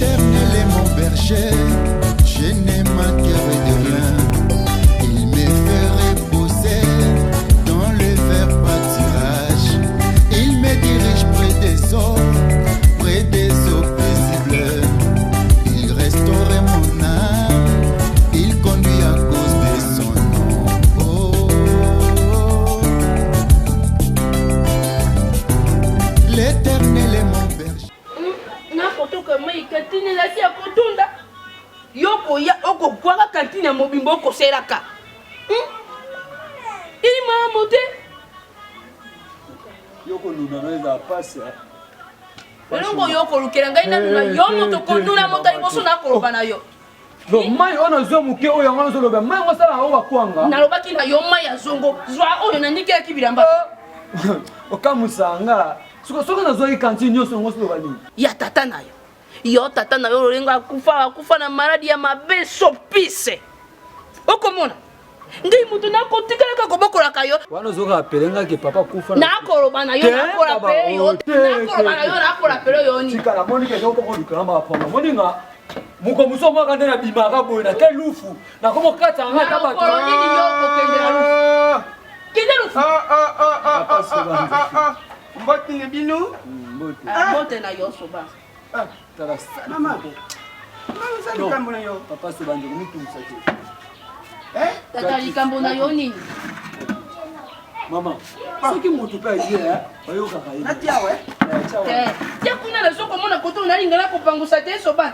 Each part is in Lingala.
L'Éternel est mon berger, je n'ai manquerai de rien. Il me fait reposer dans le vert pâturage. Il me dirige près des eaux paisibles. Il restaure mon âme, il conduit à cause de son nom. Oh. L'Éternel est mon berger. N'importe comment il cantine la sia kotunda. Yoko ya oko kwaka cantine mobimbo ko seraka. Ili mamote. Yoko nuna naweza pasi. Longo yoko lukela ngai na nuna yomo to konuna mota iboso na koloba na yo. No mai ona zo muke oyo ngana zo loba mai ngosala o bakwanga. Na lobaki na yo mai ya zongo. Zwa oyo na ndike ya kibilamba. Okamusanga. Soko na zo ikanti nyoso ngosolo bani. Ya tata na yo. Yo tata na yo lolenga kufa na maradi ya mabeso pise. Okomona. Ngai mutu na kotikala ka kobokola kayo. Wana zo ka pelenga ke papa kufa. Na koloba na yo na kola pe yo. Na koloba na yo na kola pe yo ni. Tikala moni ke ko ko dukala ma pamba. Moninga muko musoma ka ndena bimaka boy na ke lufu. Na komo kata nga ka ba. Ko ni yo ko kende lufu. Kende lufu. Mbote ne binu? Mbote na yo soba. Tala Mama. Mama sali kambo na yo. papa se banje mutu musaki. Tata likambo na yo nini? Mama. Soki mutu pa yeye bayoka kai. Natia we. Tia kuna na soko mona koto na lingala ko pangusa te soba.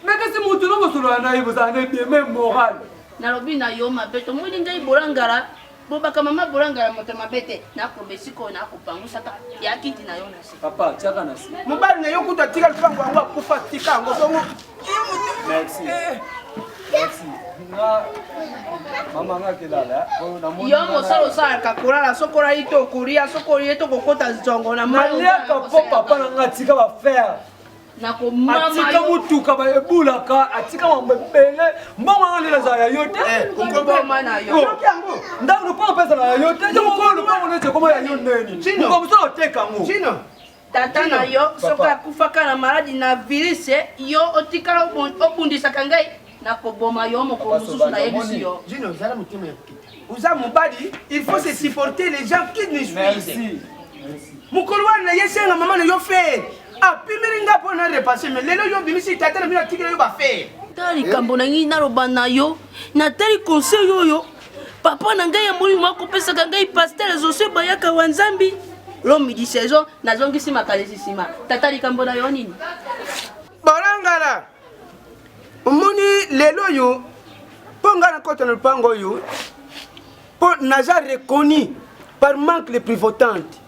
Mais si mutu no solo na yibo za na bien moral. Na lobi na yo mabeto mwili ngai bolangala. Boba kama mama bolangala moto mabete na ko besiko na ko pangusa ta. Ya kiti na yo na si. Papa chaka na si. Mobali na yo kuta tika lupango wangu akufa tika ngo songo. Merci. Merci. Na mama ngakelala. Yo mo salo sala kakulala sokola ito kuria sokola ito kokota zongo na mama. Malia ka papa na ngatika ba faire. Na ko mama atika mutuka ba ebulaka atika mambele mbongo ngale za yote kongo mana yo ndawo pa pesa na yote ngolo pa ngone koma ya yoneni ngo mso teka ngo Chino. tata na yo soka kufaka na maradi na virus yo otikala obundisa kangai na ko boma yo moko mususu na yebisi yo Chino zala mutima ya kukita. Uza mobali, il faut se supporter les gens qui nous suivent. merci Mukolwa na yesenga mama na yo fait. Ah, pimiringa po na repasser mais lelo yo bimisi tata na mina tikela yo ba fait. tali kambo na ngi na roba na yo na tali conseil yo papa na ngai ya muri mwako pesa kangai pasteur José Bayaka wanzambi lo midi saison na zongi sima kalesi sima tata likambo na yo nini Barangala. Omoni lelo yo ponga na kota na pango yo. Po naza reconnu par manque de privotante.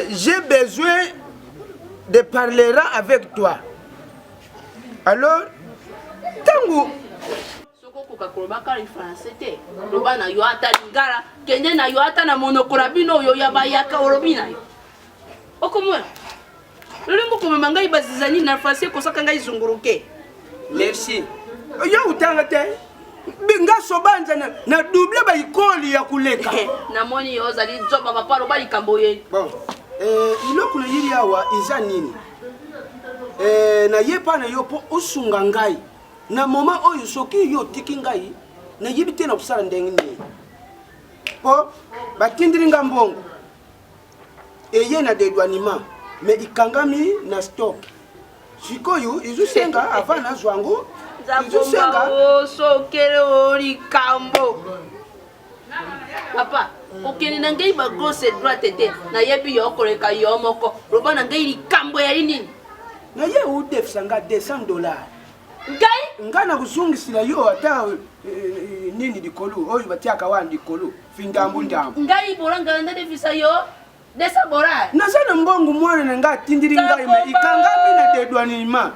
J'ai besoin de parler avec toi. Alors, tango. Soko kakoloba kali français te. Loba na yo ata lingala, kende na yo ata na monokola bino yo ya bayaka olobina yo. Okomona. Lolengo komema ngai bazizani na français kosaka ngai zunguruke. Merci. Yo utanga te. Binga sobanja na double ba ikoli ya kuleka. Na moni yo zali zoba papa loba likambo ye. Bon. Iloko na yili awa eza nini? Na yepa na yo po osunga ngai. Na moma oyo soki yo tiki ngai na yibite na kusala ndenge ni. Po batindiri ngambongo. Eye na dedwanima mais ikangami na stock. Sikoyo izusenga avana zwango. Zakumba o sokele o likambo. Papa, okeni na ngai ba gauche droite te na yebi yo koleka yo moko. Loba na ngai likambo ya nini? Na ye u defsanga $200. Ngai? Ngana kusungisila yo ata nini dikolu oyo batiaka wandi dikolu findambu ndambu. Ngai bolanga ndade visa yo. Desa bora. Na sana mbongo mwana na nga tindiri ngai ma ikangami na dedwanima.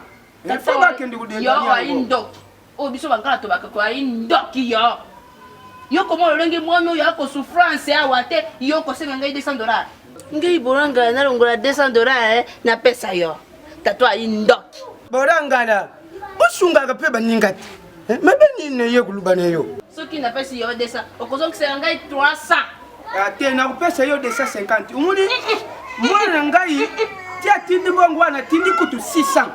Fanga kendi kudenda yo aindo. O biso bangala to bakako aindoki yo. Yo komo lolenge mwana yo ako souffrance awa te yo ko senga ngai $200. Ngai bolanga na longola $200 na pesa yo. Tato aindoki. Borangala. Osunga ka pe baningati. Mabe nini ye kulubana yo. Soki na pesa yo 200, okozongi senga ngai 300. Ate na kupesa yo 250. Umuni mwana ngai tia tindi mbongo wana tindi kutu 600.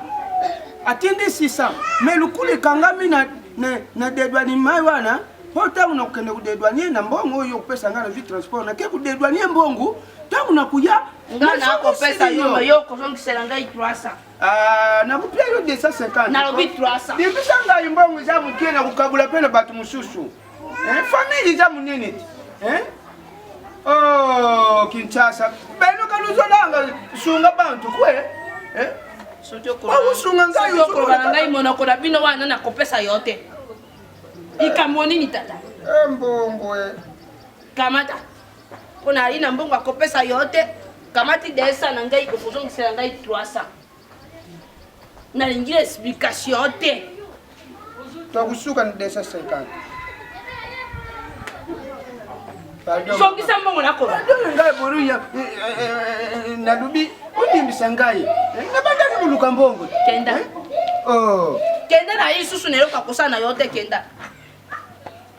Atindi 600. Mais lukule kangami na dedwani mai wana. Hota unakenda kudedwanie na mbongo yo kupesa ngana vi transport na ke kudedwanie mbongo tangu nakuya ngana ako pesa yo kosongisela ngai 300. Na kupia yo 250. Na lobi 300. Dibisa ngai mbongo za mukena kukabula pena batu mususu. Famille za munene. Oh, Kinshasa. Beno kanuzolanga sunga bantu kwe. Soto ko. Sunga ngai yo ko ngai monoko na bino wana na kopesa yote. Ikamoni ni tata. Mbongo kamata. Kuna ina mbongo akopesa yote. Kamati desa na ngai ko kuzongisela ngai 300. Na lingile explication te. Takusuka ni 250. Songisa mbongo nako. Ngai boruya na dubi udimbisa ngai. Na banda kuluka mbongo. Kenda. Oh. Kenda na isusu nelo kakosana yote kenda.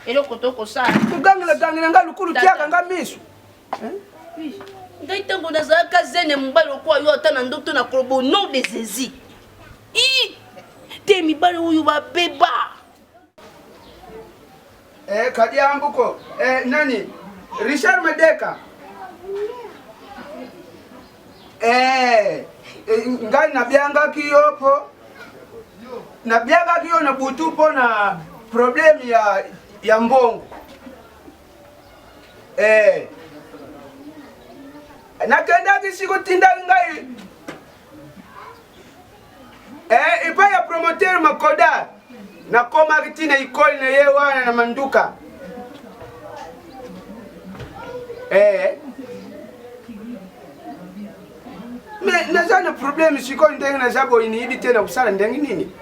Elo kotoko sana. Kugangela ngai lukulu tiaka ngamisu. Ngai tango nazaka zene mbalo kwa yo ata na ndoto na kolobo no de zezi. Te mibale uyu babeba. Kadi ambuko. Nani? Richard Medeka. Ngai nabianga kiyopo. Nabianga kiyo na butupo na problem ya mbongo. Nakenda kisiko tinda ngai. Ipa ya promoteur makoda. Na koma kitina ikoli na yewana na manduka. Mais nazana problème siko ndenge na zabo iniidi tena kusala ndenge nini?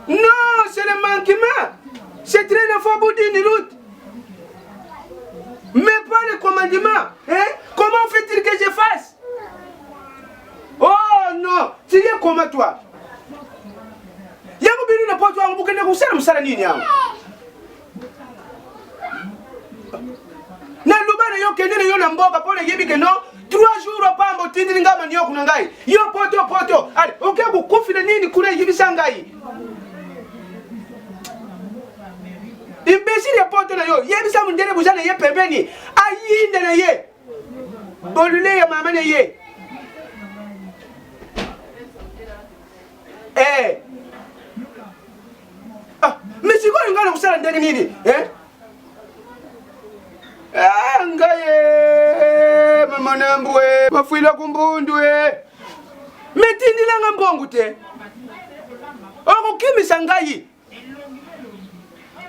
Non, c'est le manquement. C'est train à faire bout d'une route. Mais pas le commandement. Comment fait-il que je fasse? Oh non, tu viens comment toi? Yango binu na poto wangu bukende kusala musala nini yangu? Na lubana yo kendele yo na mboka pole yebi ke no 3 jours pambo tindiri ngama niyo kuna ngai. Yo poto. Ale, okay kukufi na nini kule yebi sangai. Imbesiri ya poto na yo, yebi sa mundele buzana ye pembeni. Ayinde na ye. Bolule ya mama na ye. Mais c'est quoi une gare kusala ndenge nini? Ngaye mama nambwe mafuila kumbundwe. Metindila ngambongo te. Okukimisa ngai.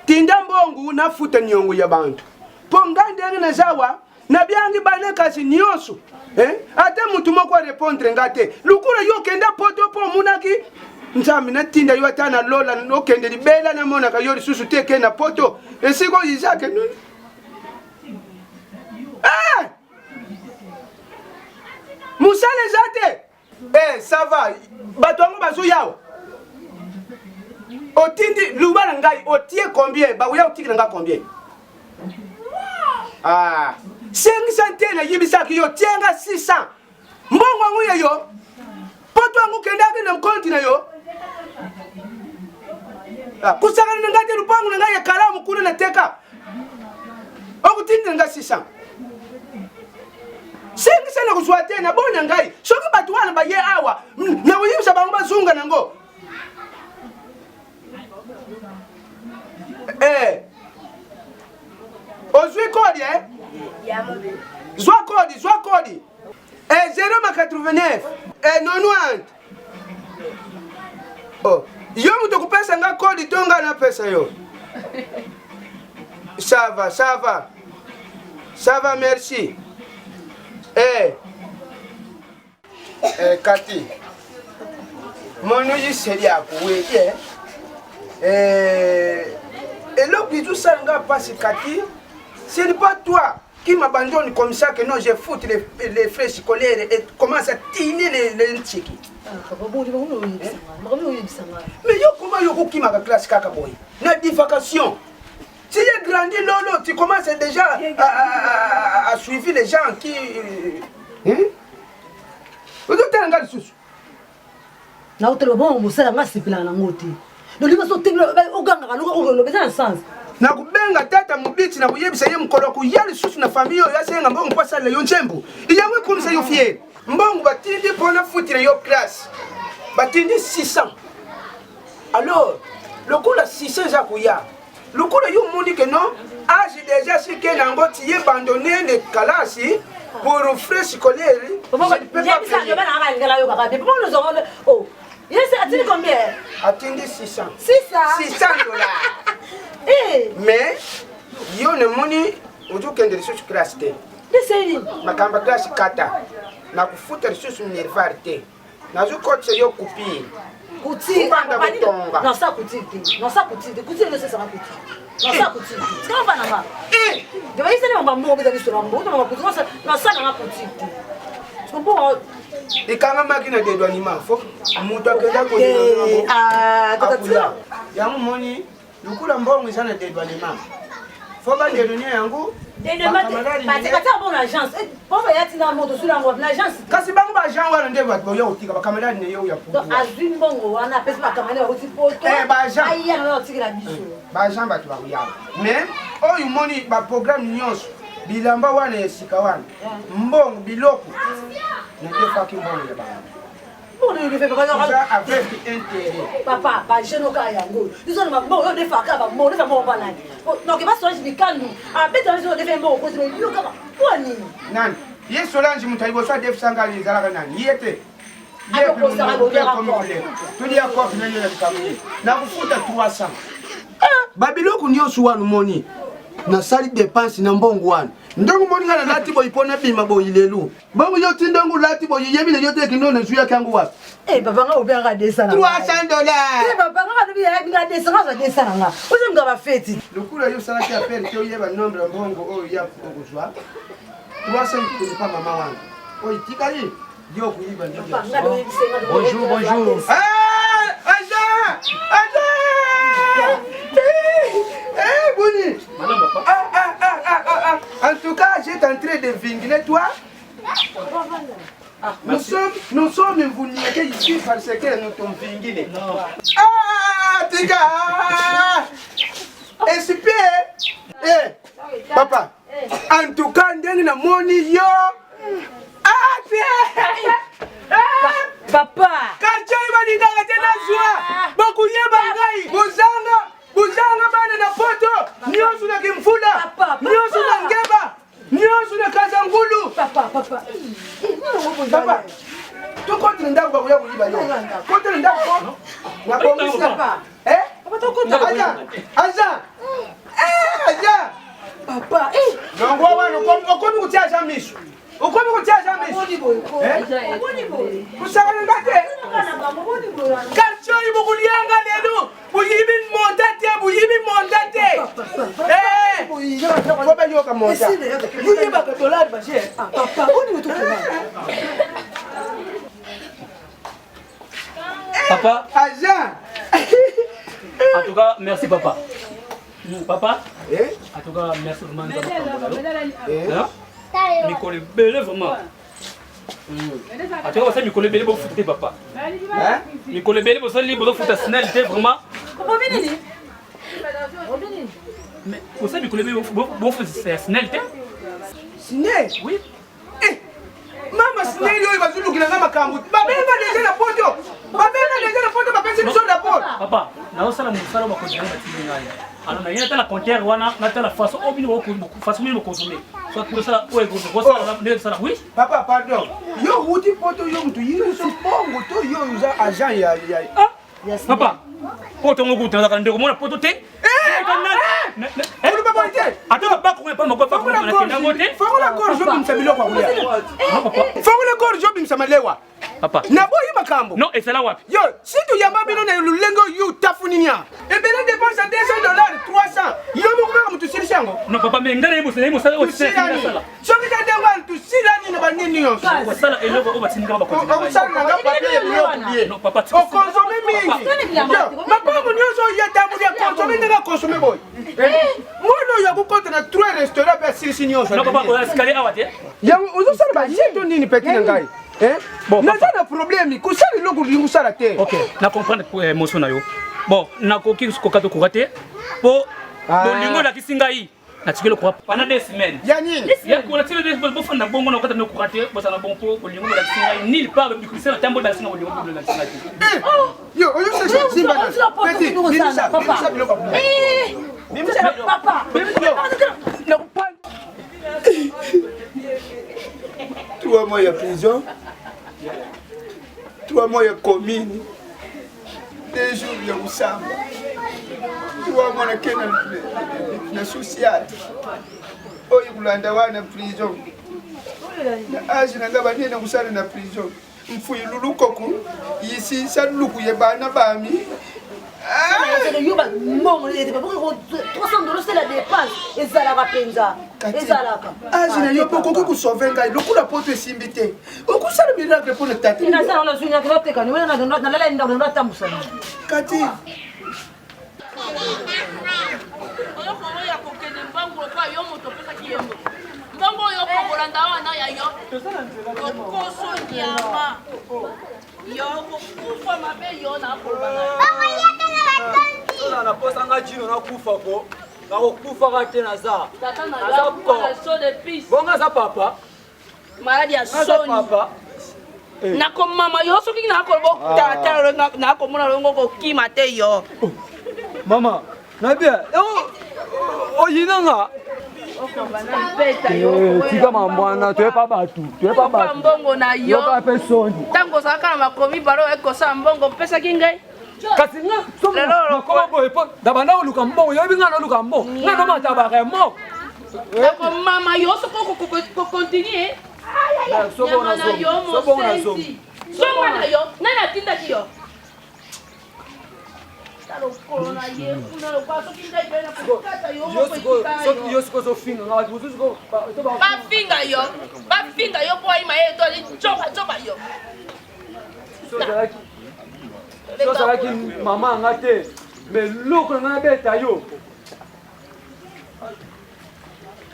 Tinda mbongo nafuta nyongo ya bantu. Pongande na zawa na byangi baleka si nyoso. Ate mutu moko répondre ngate. Lukura yo kenda poto po munaki. Nzami na tinda yo atana lola no kende libela na mona ka yori susu teke na poto. Esiko izake nuni. Musale zate. Ça va. Batongo bazu yawo. Otindi lubana ngai otie combien? Ba uya otikira nga combien? 500 na yibisaki yo tienga 600. Mbongo wangu yo. Poto wangu kendaki na mkonti na yo. Kusakana ngate lupangu na ya kalamu kuna na teka. Okutindi nga 600. Sengi sana kuswate na bona ngai. Soki batu wana ba ye awa. Na uyimsa bangu bazunga nango. Ozwi kodi Zwa kodi. 0,89. 90. Oh, yo muto kupesa nga kodi tonga na pesa yo. Ça va, merci. Kati. Mono yiseli akuwe. Et l'autre tout ça nga passe Kati. Ce n'est pas toi qui m'abandonne comme ça que non, je foute les frais scolaires et commence à tiner les tchiki. Mais yo comment yo qui m'a classe kaka boy. Na divagation. Tu es grandi, Lolo, tu commences déjà à suivre les gens qui... Hein? Vous êtes un gars de sous. Na utelo bon musala ngasipila na ngoti. Ndoliba so tinglo oganga lo beza sens. Na kubenga tata mubiti na kuyebisa ye mkolo ku yali susu na famille yo yasenga mbongo kwa sala yo njembu. Iyawe kumisa yo fier. Mbongo batindi pona futi na yo classe. Batindi 600. Alors, le coup de 600 za kuya. Le coup de yo mundi que non, âge déjà si que nango ti abandonné les classes pour frais scolaires. Oh, il a combien? Attendez 600. 600 $600. Eh, Mais yo ne moni ojo kende resource classe te. deseni. Makamba classe kata. Na kufuta resource minerval te. Na zo coach yo kupi. Kuti. Non ça kuti. Kuti le c'est ça kuti. Non ça kuti. C'est comment va na? Eh, Je vais essayer de m'emmener au sur la mbote, on va kuti. Non ça na kuti. Tu comprends? et quand ma makina de douanement faut muto kenda ko Ah, akula. Ya moni lukula mbongo sana de douanement. Faut ba de donner yango. Kata bon agence. Bon va yati na moto sur l'agence. Kasi bango ba Jean wana nde ba yo utika ba camarade ne yo ya pour. Donc azui mbongo wana pesa ba camarade ba poto. Ba Jean. Aïe na otikira biso. Ba Jean ba tu ba ya. Mais oyo moni ba programme nyonso bilamba wana esika wana. Mbongo biloko. Na te faki mbongo ya ba. Bon ne fait pas Ça avec intérêt. papa ba jeune ka yango. Ils ont bon on de faka ba bon de fa mo ba là. Donc ba soji bikanu. Ah beta on de fait mo ko se yo ka ba. Wani. Nani? Ye Solange mutaibo so def sangani zalaka nani? Yete. Ako ko sanga bo ya ko. Tudi akoko na yo kamili. Na kufuta 300. Babiloko nyonso wanu moni. Na sali dépense na mbongo wana. Ndongo moni ngana lati bo ipona bima bo ilelu. Bongo yo tindongo lati bo yebi na yote kinone nsuya kangu wapi? Eh papa nga obi nga desana. $300. Eh papa nga obi nga desana za desana nga. Oze mga ba feti. Lukula yo sala ki appel te yeba nombre mbongo o ya kuzwa. 300 pour pas maman wana. O itikali yo kuiba ndio. Bonjour. Ah! Aja! Eh, Boni! Madame papa. En tout cas, j'étais en train de vingler toi. Nous sommes venus ici parce que nous sommes vingler. Ah, Tika! Espère! Eh, papa! En tout cas, nous avons moni yo! Ah, tiens! Papa. Kachai badidaka tena zwa. Bakuyeba ngai. Buzanga bana na poto. Nyosu na kimfula. Nyosu na ngeba. Nyosu na kazangulu. Papa. Papa. Tu konti ndako bakuya kuyiba yo. Konti ndako. Na komisi papa. Eh? Papa to konti. Aja. Aja. Papa. Nongo wana komi kutia jamisu. Ukomi kutia jamisu. Kusaka ngate. Kalcho ibukulianga lelu. Buyibi montate. Kobe yoka monta. Buyiba ka dollar baje. Papa, on est tout Papa. Aja. En tout cas, merci papa. Papa. Eh? En tout cas, merci vraiment. Mikole bele vraiment. En tout cas, ça Mikole bele pour foutre papa. Hein? Mikole bele pour ça libre pour foutre snalité vraiment. Mais pour ça Mikole bele pour foutre snalité. Sine? Oui. Eh. Mama sine yo ibazulu kina ngama kambu. Babenga deja na poto. Babenga biso na poto. Papa, na sala musala wa kujana tinga. Alors na yena la compteur wana na la façon obini wa façon mimi consommer. Soit pour ça ouais pour ça ne ça oui. Papa pardon. Yo wuti poto yo mtu yiri so bongo to yo uza agent ya. Yes. Papa. Poto ngo kuta ka ndeko mona poto te. Ulu papa ite. Attends pas qu'on pas mako pas qu'on na kenda ngote. Fongola gorjo bimsamilo kwa kulia. Non papa. Fongola gorjo bimsamalewa. Papa. Na boyi makambo. Non, et c'est là wapi? Yo, si tu yamba bino na lulengo yu tafuninya. E bele dépense $200, 300. Yo mo kuma mutu sirishango. Non papa, mais ngana yebo sala aussi. Soki ta denga tu silani na nini yo kosala eloko oyo batindika bakontinue okosalanga papier biloko non papa okonsome mingi mabango nyonso oyatambuli akonsome ndenge akonsome boye mwana oyo akokota na 3 restaurant mpe asilisi nyonso non papa oyasikali awa te yango ozosala bajeto nini peti na ngai naza na probleme kosala eloko olingi kosala te ok na comprendre émotion na yo bon nakoki koka tokoka te mpo bolingo olakisi ngai natikeli koka pendant 2 semaines ya nini bofanda bongo nakokata me koka te bosala bon mpo bolingo bolakisi ngai nil part bikrisena tamboli balakisi ngai bolingo bolakisi ngai te yo ozosesa simba peti bimisa biloko Papa. 3 mois ya prison, 3 mois ya commune, 2 jours ya usamba, 3 mois na social. Oyo kulanda wana prison. Na age nanga banene kusala na prison. Mfuyi lulukoku yisi saluluku ye bana bami. C'est le yoba non, c'est pas pour 300 $, c'est la dépense. Et ça la rapenza. Et ça la ka. Ah, je n'ai pas beaucoup ku sauver ngai. Le coup la porte simbité. Oku sala miracle pour le tata. Ina ça on a suivi na te kani. Na la nda na tamusa. Kati. Oyo komo ya kokende mbango kwa yo moto pesa kiyembo. Mbango yo kokolanda wana ya yo. Kokoso nyama. Yo kufa mabe yo na kolbana. Na posa nga jino na kufa ko. Na kufa ka te na za. Tata na ya so de pis. Bonga za papa. Maladi ya Za soni. papa. Na ko mama yo soki na kolbo tata na ko mona longo ko kima te yo. Mama, na bia. O yinanga. Tika mambwana, tu es pas batu. Tu es pas batu. Mbongo na yo. Yo pas personne. Tango saka na makomi baro ekosa mbongo pesa kingai. Kasi nga somo na ko boy po. Dabana oluka mbongo, yo binga na oluka mbongo. Nga no mata ba remo. Ko mama yo soko ko continue. Sobo na sobo. Sobo na sobo. Sobo na yo. Nana tinda kiyo. Bafinga yo po ima ye to choba yo. So salaki mama nga te. Mais loko nga beta yo.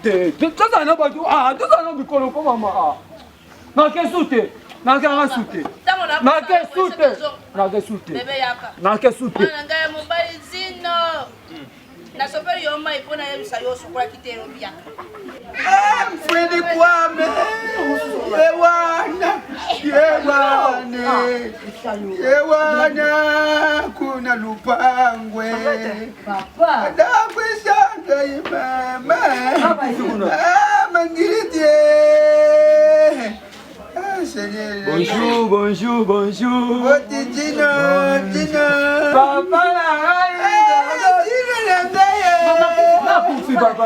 Te, tata na ba tata na bikolo ko mama. Na ke sute. Na ke nga sute. Na ke sute. Na ke sute. Bebe yaka. Na ke sute. Bana ngaya mobile zino. Na soperi yo mai pona ye bisa yo sukura kitero bia. Mfwede kwame. Yewana kuna lupangwe. Papa. Adakwisanga imama. Mangirite. Bonjour, bonjour, bonjour. Oti Gino. Papa la Papa,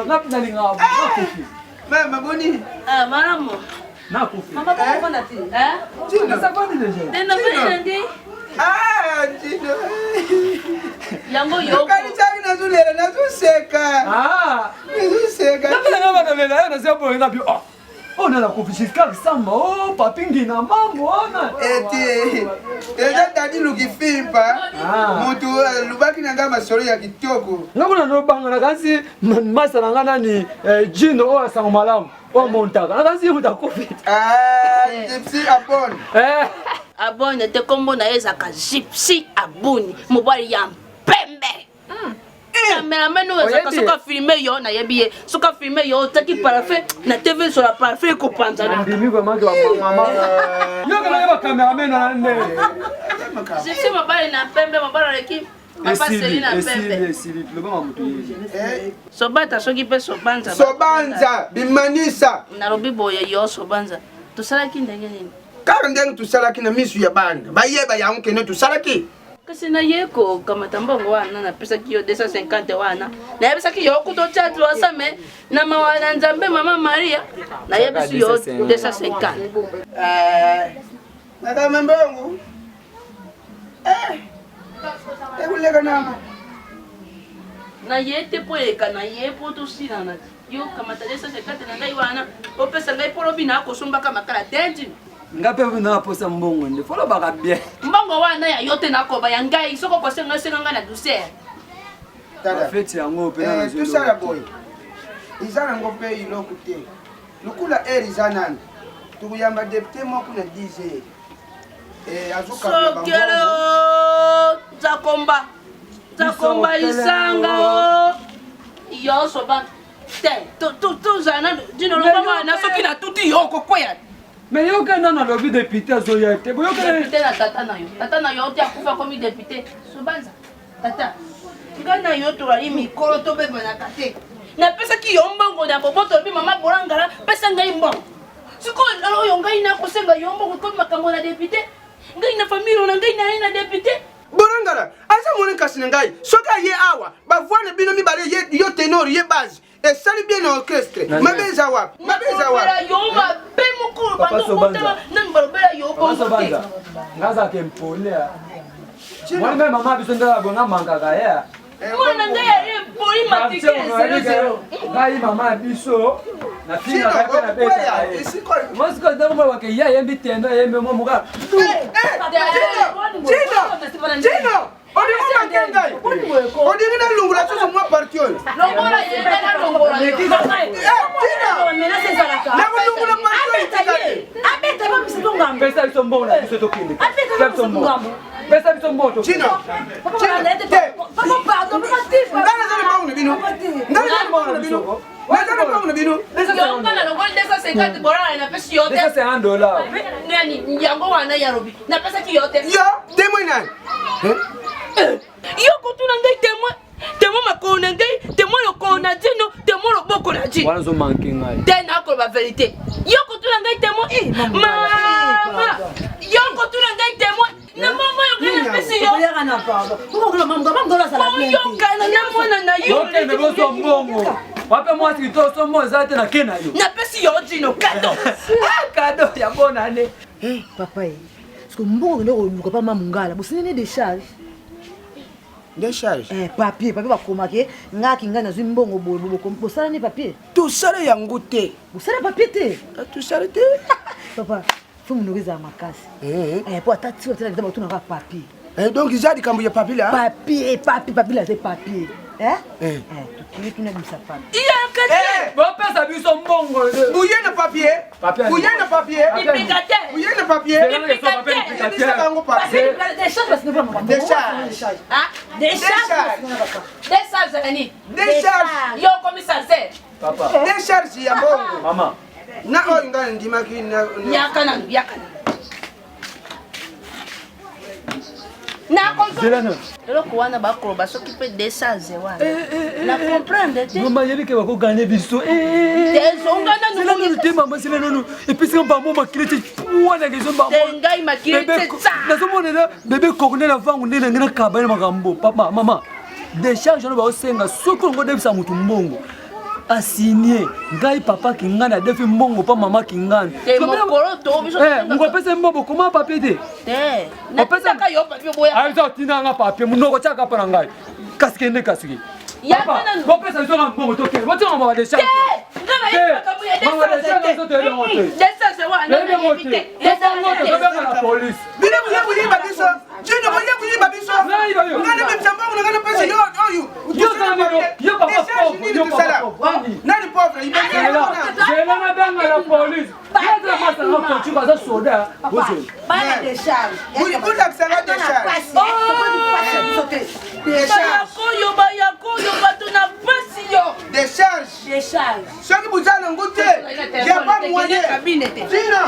Mama boni. Ah, maramo. Mama ba ko na ti. Tena bana ndi. Ah, Gino. Yango yo. Kali chaki na zulera na zuseka. Zuseka. On a la confiscation samba, oh, papingi na mambo, ona. Eti. Eza tadi lukifimpa. Mutu lubaki na ngama solo ya kitoko. Ngakuna no banga na kasi masa na ngana ni jino o asango malamu. O montaka. Na kasi uta covid. Gypsy abon. Abone te kombo na ezaka gypsy abuni. Mobali ya pembe. Camera menu ezaka soka filmer yo na yebiye. Soka filmer yo taki parfait na TV sur la parfait ko panza. Ndimi kwa mangi wa mama. Yo kama yaba cameraman na nne. Gypsy mobali na pembe mobali leki. Papa Selina pembe. Esili, le bon amutu. Sobata soki pe sobanza. Sobanza bimanisa. Na robi boye yo sobanza. Tusalaki ndenge nini? Kaka ndenge tusalaki na misu ya bana. Bayeba yangu kene tusalaki. Kasi na yeko kamata mbongo wana na pesa kiyo 250 wana. Na yebisa kiyo kuto chatu wasame na mawana nzambe mama Maria. Na yebisa yo 250. Naka mbongo. Ekuleka namba. Na yete poeka na yepo tusina na. yo kamata 250 na ngai wana opesa ngai polo bina akosombaka makala denji ngape vina posa mbongo nde folo baka bien mbongo wana ya yote nakoba ya ngai soko kosenga senga na douceur feti yango pe na tout ça la boy izana ngo pe iloko te lukula erizana tukuyamba deputé moko na DJ azuka sokelo zakomba isanga yo soba te tu zana dino lobanga na soki na tuti yo kokwea mais yo kana na lobby député azoya te boyo kana député na tata na yo te akufa komi député sobanza tata ngana yo to ali mikolo to beba na kate na pesa ki yo mbongo na boboto bi mama bolangala pesa ngai mbongo siko oyo ngai na kosenga yo mbongo ko makambo na député ngai na famille na ngai na député borangala asa moni kasina ngai soka ye awa ba voile bino mi bare ye yo tenor ye base et sali bien orchestre mabeza wapi yo ma be mukuru bando kotela nan balobela yo bongo te ngaza kempole mwana mama mama bisonda bonga mangaka ya mwana ngai ya poli matike 00 ngai mama biso na fina ka na beta moi ce que dans moi que ya yembi tendo yembe mo muka Gino odi ngina lungula tuzo mwa partiol longola yenda longola pesa biso mbona biso tokende pesa biso mboto Gino yongana longola 250 borala na pesa yote c'est $1 nani yango wana ya robi na pesa ki yote yo témoin nani yo kutuna ngai témoin makolo na ngai témoin lokolo na Dino témoin loboko na Dino wana zo manquer ngai te na ko ba vérité yo kutuna ngai témoin mama yo kutuna ngai témoin na mama yo kana pesi yo ya kana pardon pourquoi le maman dola sala bien yo kana na mwana na yo yote mebo so mbongo wape moi sito so mo zate na kena yo na pesi yo Dino kado kado ya bona ne papa parce que mbongo ne ko pas mamungala bosine des charges décharge papier bakomake ngaki ngai nazwi mbongo bosala ne papier tosala yango te bosala papier te tosala te papa fo munoko ezala makasi po ata ti otela liza batunaka papier donc iza likambo ya papier la papier la te papier tokende tuna bisa papier bopesa biso mbongo buye na papier yo commissaire papa décharge ya mbongo mama na oyo ngana ndimaki yakana eloko wana bakoloba soki mpe décharge wana na comprendre te mama yebike bakoganye biso tezongana mama sile nono epesika bamo makilete wana ngai makilete nazomonela bebe cornel avangu nde nange nakabane makambo papa mama décharge wana baosenga soki olongo debisa motu mbongo asigné ngai papa kingana adefi mbongo pa mama kingana ngopesa mbongo koma papier te aza otinanga papier munoko tiaka mpo na ngai kasi kende kasiki bopesa biso na mbongo tokende botinga mama décharge tobengana na polise bino boyebuyiba biso Gino boyebuyiba biso ngana bimisa mbongo na ngana pesa yo nani pauvre jela na benga la police yeza masanga kochi kaza soda bozo bana décharge bulaksanga décharge bayakoyo bato na pasi yo décharge soki buzana ngute ya pas moyen Gino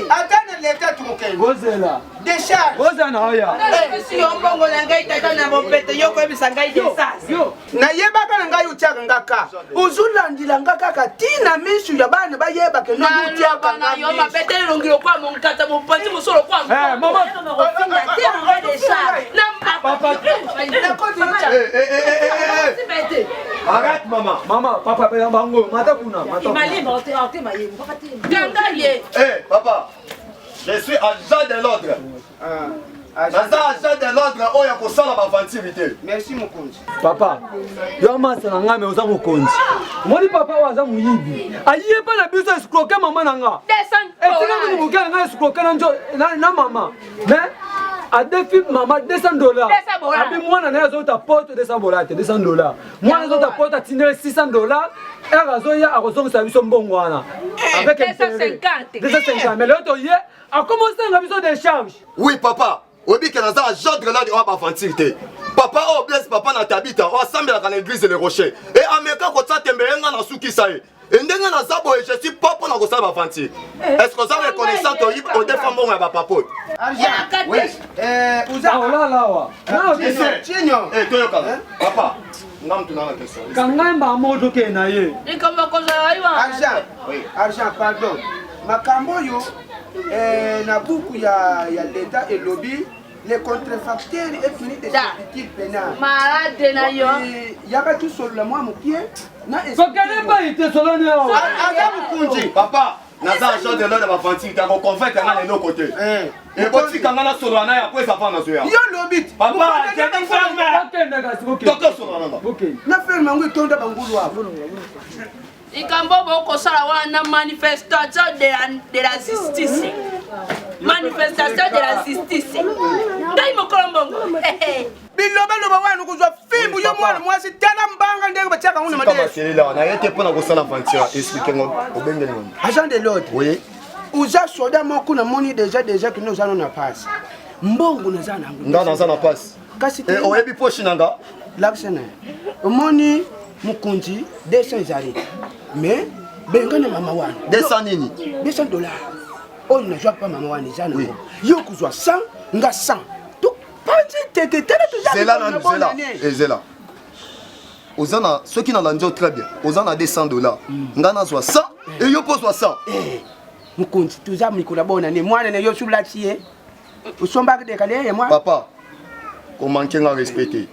ata na leta tukokende gozela décharge goza na oya pesi yo mbongo na ngai tata na bopete yo koyebisa ngai décharge nayebaka na ngai otiaka ngaka ozolandila nga kaka tina misu ya bana bayebake notiaka na yo mapete elongi lokwa monkata mopanzi mosolo kwa mama arrête maman. Maman, papa paye bango, mata kuna, mata. Papa, je suis agent de l'ordre. naza agent de l'ordre oyo akosala baventivité. Merci mokonzi. Papa, yo masa na nga me oza mokonzi. Moni papa oyo aza moyibi. Aye pa na biso escroquer mama na nga. Etika mini moke na nga escroquer na mama. Mais a défi maman $200. Abi mwana na yazo ta porte $200 te $200. Mwana zo ta porte atindele $600. Erazoya akozongisa biso mbongo wana. Avec 250. Mais l'autre hier a commencé à biso des charges. Oui papa, obi que naza agent de l'ordre oyo baventivité. Papa o blesse papa na tabita o asambelaka na église le rocher. Et ameka kotsa tembelenga na sukisa ye. Et ndenge naza boye je suis pas pour na kosala baventivité. Est-ce que ça reconnaissant au défend mbongo ya bapapote? Oui. Lawa. Chinyo. Eh toyoka. Papa, ngam tuna na question. Kangamba moto ke na ye. Argent, pardon. Makambo yo na buku ya l'État et lobby, les contrefacteurs est fini de substitut pénal. Malade na yo. Yaba tout sur le moi mon pied. Na Kokele ba ite solo ni awa. Kunji, papa, naza agent de l'ordre baventivité ko convaincre nga les deux côtés. Et boti kanga na solo na ya kwesa pa na zo ya. Yo lobby. Papa, j'ai ferme. Akende kasi boke. Toto solo na. Okay. Na ferme ngui tonda bangulu hapo. Ikambo bokosala wana manifestation de la justice. Manifestation de la justice. Ngai mokolo mbongo. Biloba wana kuzwa fimbu yo mwana mwasi tana mbanga ndenge bachaka nguna Kama madesi. c'est là, on a été pour la salle aventure. Expliquez-moi au Bengali. Agent de l'ordre. Oui. Uza soda moko na moni déjà que nous allons na passe. Mbongo na zana nguna. Ndana sana passe. Kasi Et on ebi poche nanga. l'accent. Moni mukunzi 200 zari. Mais bengana mama wana. 200 nini? $200. On ne joue pas maman wana zana. Yo kuzwa 100 nga 100. Tu panzi tete tete tu Zela na Zela. Et Zela. Ozana ceux qui n'ont pas très bien. Ozana $200. Ngana soit 100 et yo pose 100. mukunzi tuza mikula bona ne mwana ne yo subla tie. Usomba de kale moi. Papa, comment on respecter?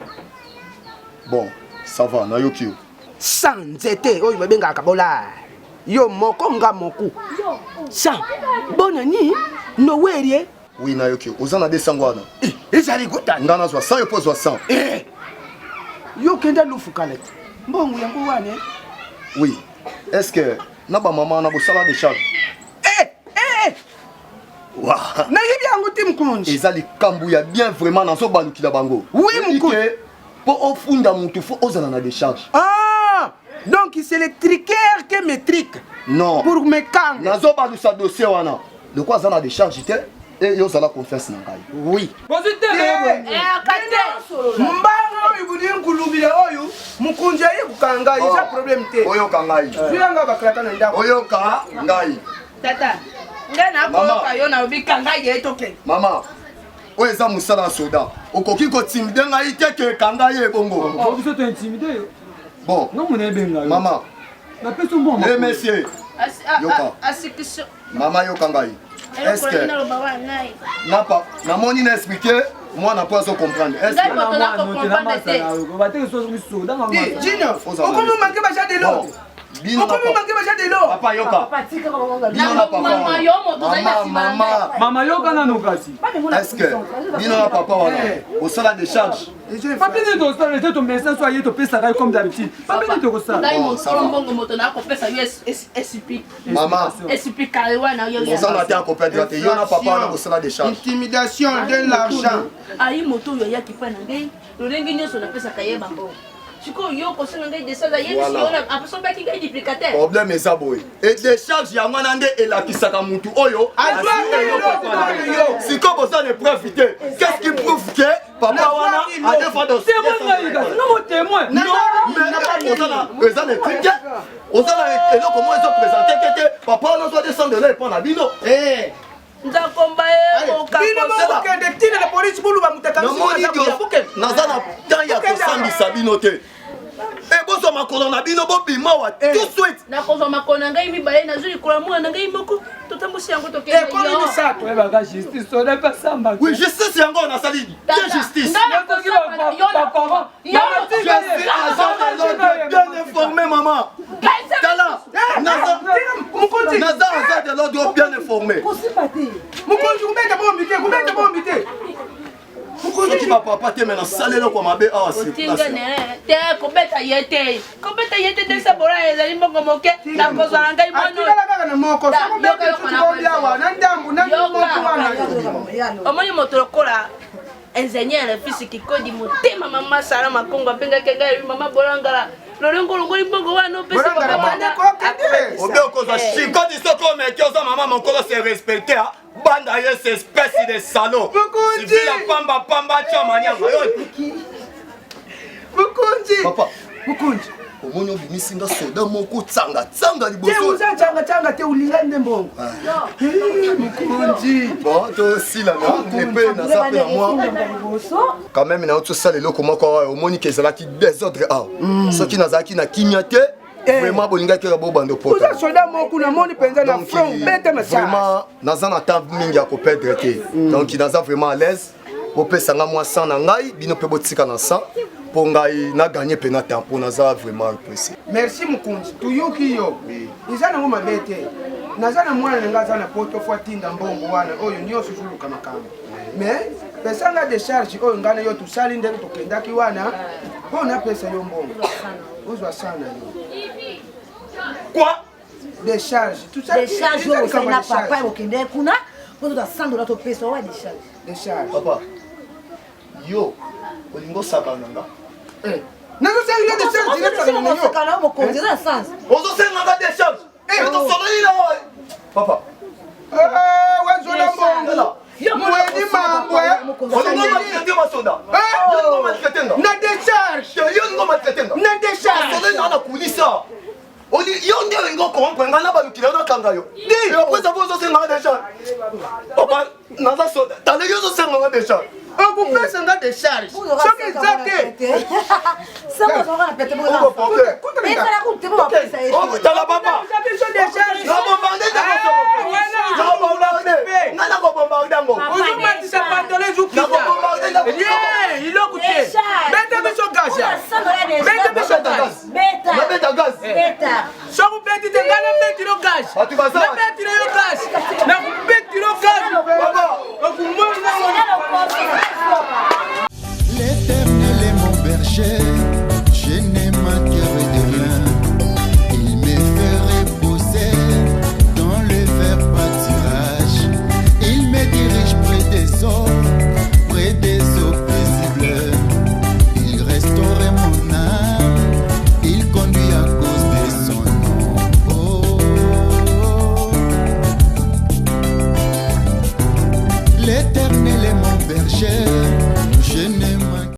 Bon, ça va, na yo kio. Sans été oyo babenga kabola. Yo moko nga moku. Sans bonani no werie. Oui, na yo kio. Ozana 200 wana. Ezali gota. Ngana soit 100 yo pose 100. Yo kenda lufu kale. Mbongo yango wane. Oui. Est-ce que na ba maman na bo sala de charge? Wa. Na yibi yango tim kunji. Ezali kambu ya bien vraiment na so balukila bango. Oui, mon pour ofunda mutu faut ozala na décharge. Ah! Donc c'est le triqueur qui me trique. Non. Pour me kang. Nazo balu sa dossier wana. De quoi ça na décharge te et yo zala confiance na ngai. Oui. Posite me. Akate. Mbanga ibudi nkulubile oyo mukunja ye kukanga isa problem te. Oyo kangai. Tuyanga bakrata na ndako. Oyo ka ngai. Tata. Ngana ko yo na obikanga ye toke. Mama. Oyo eza musala soda. Okoki ko timide ngai te ke kanga ye bongo. On biso to intimider yo. Bon. Non mon ebenga yo. Mama. Na peso bon. Eh monsieur. Yoka. Asikisho. Mama yo kangai. Est-ce que n'a pas na moni na expliquer moi na pas comprendre. Est-ce que Gino, okomo manke ba ja de l'eau. Bino Okomo manke ba ja de l'eau. papa yoka. Bino na papa. Mama yoka na nokasi. Est-ce que bino na papa wana au sala de charge. Papi ne to sala te to message so ayeto pesa kai comme d'habitude. Papi ne to ko sala. Ngai mo mbongo moto na ko pesa SCP. Maman. SCP kalewa na yo. Au sala te accompagner droite. Yo na papa na au sala de charge. Intimidation de l'argent. Ayi moto yo ya kipa na ngai. Lorengi nyoso na pesa kaye bango. Siko yo ko senga ngai de sala yeni si ona apaso ba ki ngai duplicateur. Problème eza boy. Et décharge ya mwana nde elakisaka mutu oyo. Si comme ça ne profiter. Qu'est-ce qui prouve que papa wana a défendu de Non témoin. Non, mais eza ne trique. Ozala eloko mo ezo présenter que papa wana doit descendre là et prendre bino. Nzakomba e ko ka Bino kende tina la police bulu ba mutaka. Naza na temps ya kosambisa bino te. Et boso makolo na bino bo bima wa tout de suite. Na ko ma kona ngai mi baye na zuri kula mwana ngai moko totambusi yango to ke. Ouais ba justice on est pas samba. Oui, justice yango na sali. Quelle justice? Bien informé maman. Tala. Naza azade l'ordre bien informé. Mukonzi kumeka bombite. soki bapapa te me nasala eloko mabe awa otingane te kobeta ye te kobeta ye te desa bora ezali mbongo moke na kozwa na ngai omoni moto lokola ingénieur fils kikodi motema mama sara makongo apengaki ngai mama bolangala lolongo longoli mbongo wana opesi obe okozwa shikodi soko omeki oza mama mokolo se respecte banda ye se espèce de salaud sivila pamba tya manyanga papa omoni obimisinga soda moko tsanga libosotsanga te olinga nde mbongo mokonzi bon tosilana epe naza mpe na mwa quand même na tosala eloko moko awa omoni ke ezalaki désordre awa soki nazalaki na kimia te vraiment bolingaki ya bobanda oza soda moko namoni mpenza na front bete vraiment naza na temps mingi ya koperdre te donc naza vraiment à l'aise bopesanga mwa sang na ngai bino mpe botika na sang mpo ngai naganye mpe na temps mpo naza vraiment repressé. Merci mokonzi toyoki yo eza nango mabe te naza na mwana na ngai aza na poto fo atinda mbongo wana oyo nyonso zoluka makambo mais pesanga décharge oyo ngai na yo tosali ndenge tokendaki wana mpo napesa yo mbongo ozwa sana yo quoi décharge oyo osali na papa okende kuna mpo toza $100 topesa owa décharge papa yo olingo osakana nanga nazosalinga ozosenganga décharge tosololila papa wazola mbongo mweni mambwe na décharge na kulisa yo nde olingo komprenga na balukila yo nakanga yo okweza po ozosenganga décharge papa naza soda tale yo ozosenganga décharge okupesanga décharge soki eza tala papa nga nakobombarde yango ozomatisa pantole ezukisa iloko te beta biso gaza beta biso nabeta gaz soki ubeti te nga nabetilo gaz nabetilo yo gaz nakubetilo gaz L'Éternel est mon berger, je n'ai manqué de rien. Il me fait reposer dans le vert pâturage. Il me dirige près des eaux